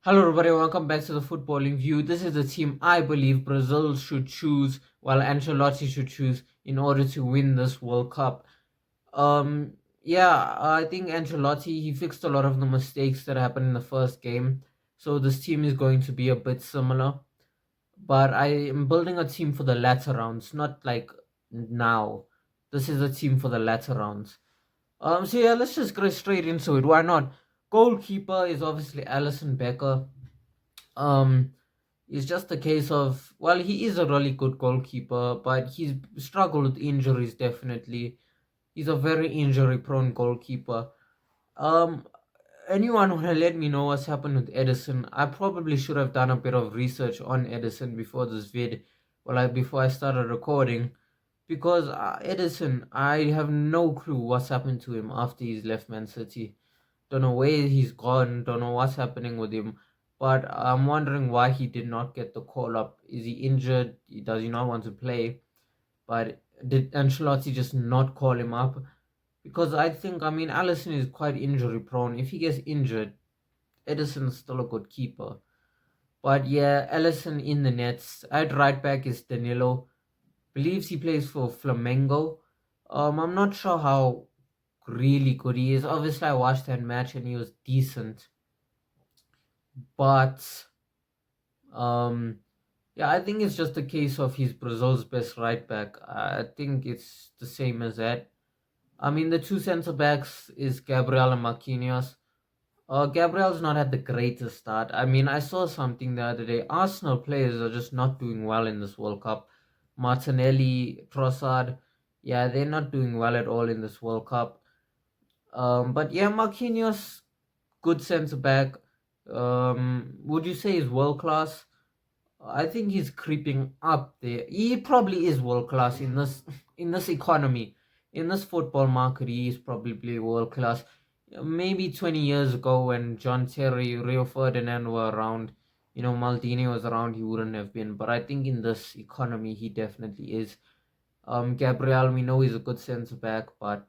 Hello, everybody. Welcome back to the Footballing View. This is the team I believe Brazil should choose, while Ancelotti should choose in order to win this World Cup. Yeah, I think Ancelotti he fixed a lot of the mistakes that happened in the first game, so this team is going to be a bit similar. But I am building a team for the latter rounds, not like now. This is a team for the latter rounds. So yeah, let's just go straight into it. Why not? Goalkeeper is obviously Alison Becker. Um, it's just a case of, well, he is a really good goalkeeper, but he's struggled with injuries definitely. He's a very injury prone goalkeeper. Um, Anyone wanna let me know what's happened with Edison? I probably should have done a bit of research on Edison before this vid, before I started recording, because Edison, I have no clue what's happened to him after he's left Man City. Don't know where he's gone, don't know what's happening with him. But I'm wondering why he did not get the call up. Is he injured? Does he not want to play? But did Ancelotti just not call him up? Because I think, I mean, Allison is quite injury prone. If he gets injured, Edison's still a good keeper. But yeah, Allison in the nets. At right back is Danilo. Believes he plays for Flamengo. I'm not sure how really good he is. Obviously, I watched that match and he was decent. But um, yeah, I think it's just a case of he's Brazil's best right back. I think it's the same as that. I mean, the two centre backs is Gabriel and Marquinhos. Gabriel's not had the greatest start. I mean, I saw something the other day. Arsenal players are just not doing well in this World Cup. Martinelli, Trossard, yeah, they're not doing well at all in this World Cup. But yeah, Marquinhos, good centre back. Would you say he's world class? I think he's creeping up there. He probably is world class in this economy, in this football market. He is probably world class. Maybe 20 years ago, when John Terry, Rio Ferdinand were around, Maldini was around, he wouldn't have been. But I think in this economy, he definitely is. Gabriel, we know he's a good centre back, but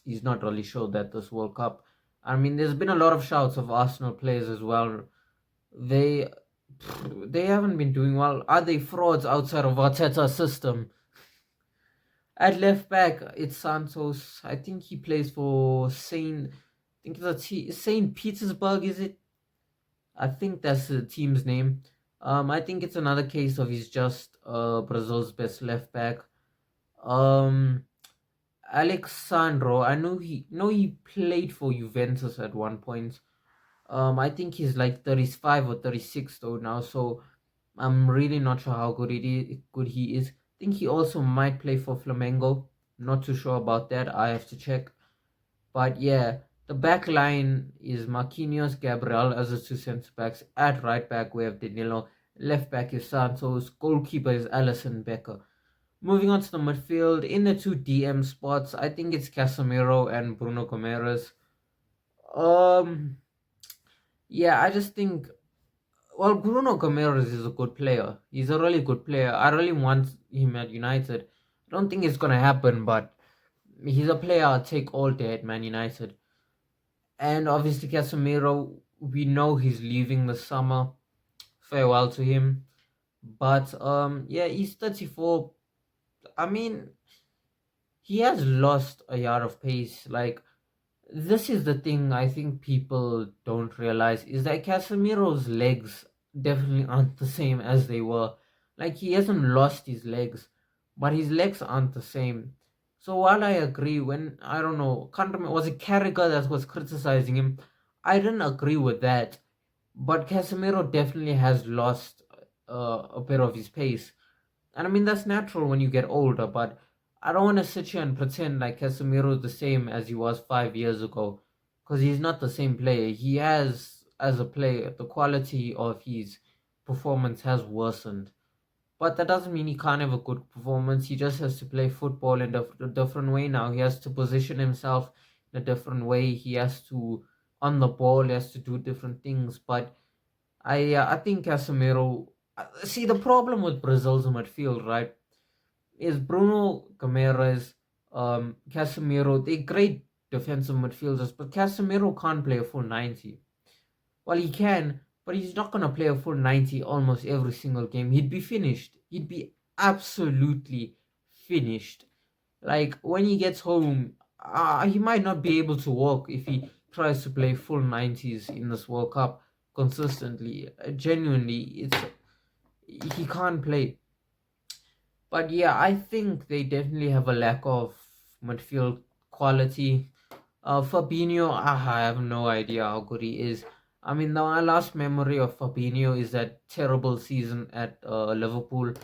he's not really showed that this World Cup. I mean, there's been a lot of shouts of Arsenal players as well. They they haven't been doing well. Are they frauds outside of Arteta's system? At left back, it's Santos. I think he plays for Saint. I think Saint Petersburg. Is it? I think that's the team's name. I think it's another case of he's just Brazil's best left back. Um, Alexandro. I know he played for Juventus at one point. I think he's like 35 or 36 though now, so I'm really not sure how good he is. I think he also might play for Flamengo. Not too sure about that. I have to check. But yeah, the back line is Marquinhos, Gabriel as the two centre backs. At right back we have Danilo. Left back is Santos. Goalkeeper is Alisson Becker. Moving on to the midfield, in the two DM spots, I think it's Casemiro and Bruno Gomes. Um, yeah, I just think, well, Bruno Gomes is a good player. He's a really good player. I really want him at United. I don't think it's gonna happen, but he's a player I'll take all day at Man United. And obviously Casemiro, we know he's leaving this summer. Farewell to him. But yeah, he's 34. I mean, he has lost a yard of pace. Like, this is the thing I think people don't realize is that Casemiro's legs definitely aren't the same as they were. Like, he hasn't lost his legs, but his legs aren't the same. So while I agree, when I don't know, can't remember, was it Carragher that was criticizing him? I didn't agree with that, but Casemiro definitely has lost a bit of his pace. And I mean, that's natural when you get older, but I don't want to sit here and pretend like Casemiro is the same as he was 5 years ago, because he's not the same player. He has, as a player, the quality of his performance has worsened. But that doesn't mean he can't have a good performance. He just has to play football in a different way now. He has to position himself in a different way. He has to, on the ball, he has to do different things. But I think Casemiro. See, the problem with Brazil's midfield, right, is Bruno Gomes, Casemiro. They're great defensive midfielders, but Casemiro can't play a full 90. Well, he can, but he's not gonna play a full 90 almost every single game. He'd be finished. He'd be absolutely finished. Like when he gets home, he might not be able to walk if he tries to play full 90s in this World Cup consistently. Genuinely, it's he can't play. But yeah, I think they definitely have a lack of midfield quality. Fabinho, I have no idea how good he is. I mean, my last memory of Fabinho is that terrible season at Liverpool.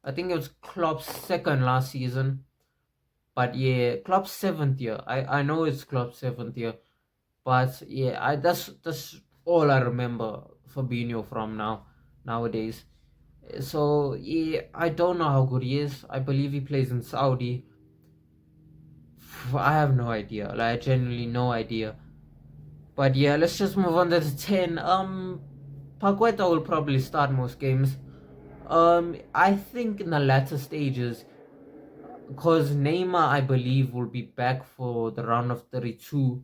I think it was Klopp's second last season. But yeah, Klopp's seventh year. I know it's Klopp's seventh year. But yeah, that's all I remember Fabinho from nowadays. So yeah, I don't know how good he is. I believe he plays in Saudi. I have no idea. Like genuinely no idea. But yeah, let's just move on to the 10. Paqueta will probably start most games. I think in the latter stages, because Neymar, I believe, will be back for the round of 32.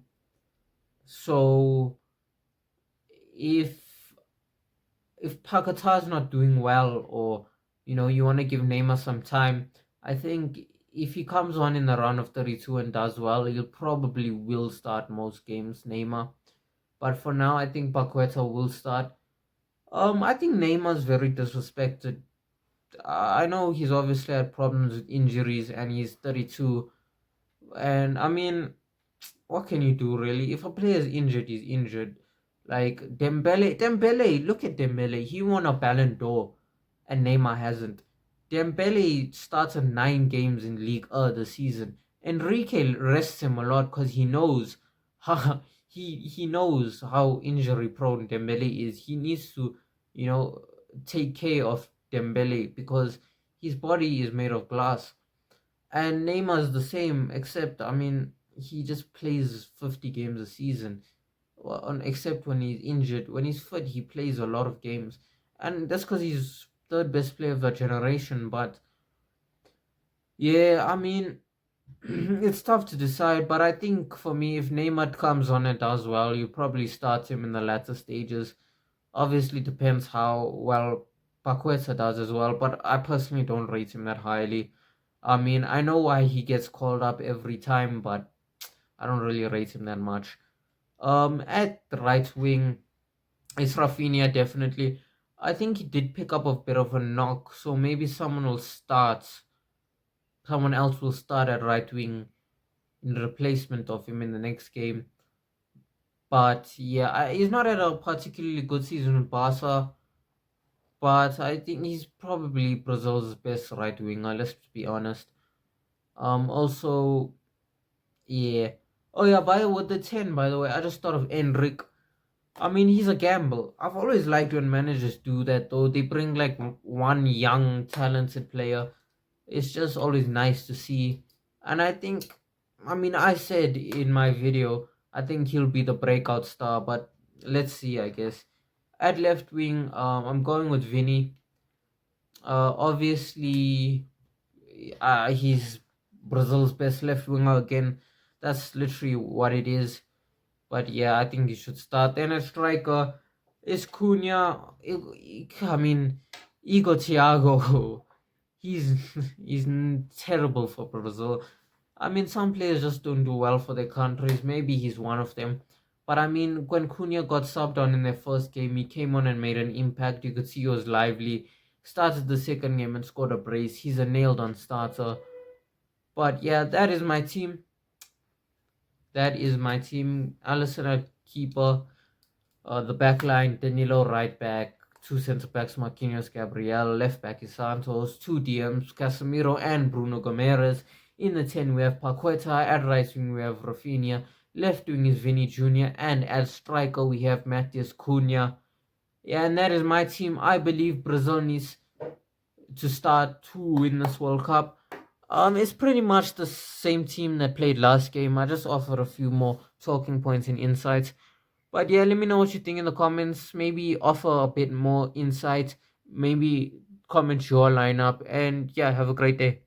So if Paqueta's not doing well, or you want to give Neymar some time, I think if he comes on in the round of 32 and does well, he'll probably will start most games, Neymar. But for now, I think Paqueta will start. I think Neymar's very disrespected. I know he's obviously had problems with injuries and he's 32. And I mean, what can you do really? If a player is injured, he's injured. Like Dembele, look at Dembele. He won a Ballon d'Or and Neymar hasn't. Dembele started 9 games in League this season. Enrique rests him a lot because he knows how he knows how injury prone Dembele is. He needs to, you know, take care of Dembele because his body is made of glass. And Neymar's the same, except I mean he just plays 50 games a season. Except when he's injured. When he's fit, he plays a lot of games, and that's because he's third best player of the generation. But yeah, I mean, it's tough to decide. But I think for me, if Neymar comes on and does well, you probably start him in the latter stages. Obviously, depends how well Paqueta does as well. But I personally don't rate him that highly. I mean, I know why he gets called up every time, but I don't really rate him that much. At the right wing, it's Rafinha definitely. I think he did pick up a bit of a knock, so maybe someone else will start at right wing in replacement of him in the next game. But yeah, he's not had a particularly good season with Barca, but I think he's probably Brazil's best right winger. Let's be honest. Also, yeah. Oh yeah, with the 10, by the way, I just thought of Enric. I mean, he's a gamble. I've always liked when managers do that, though. They bring like one young, talented player. It's just always nice to see. And I think, I mean, I said in my video, I think he'll be the breakout star, but let's see, I guess. At left wing, I'm going with Vinny. Obviously, he's Brazil's best left winger again. That's literally what it is. But yeah, I think he should start. Then a striker is Cunha. I mean, Igor Thiago. He's he's terrible for Brazil. I mean, some players just don't do well for their countries. Maybe he's one of them. But I mean, when Cunha got subbed on in their first game, he came on and made an impact. You could see he was lively. Started the second game and scored a brace. He's a nailed on starter. But yeah, that is my team. That is my team. Alisson at keeper. The back line, Danilo right back. Two centre backs, Marquinhos, Gabriel. Left back is Santos. Two DMs, Casemiro and Bruno Gomes. In the 10, we have Paqueta. At right wing, we have Rafinha. Left wing is Vinny Jr. And at striker, we have Matheus Cunha. Yeah, and that is my team. I believe Brazil needs to start to win this World Cup. It's pretty much the same team that played last game. I just offer a few more talking points and insights. But yeah, let me know what you think in the comments. Maybe offer a bit more insight. Maybe comment your lineup. And yeah, have a great day.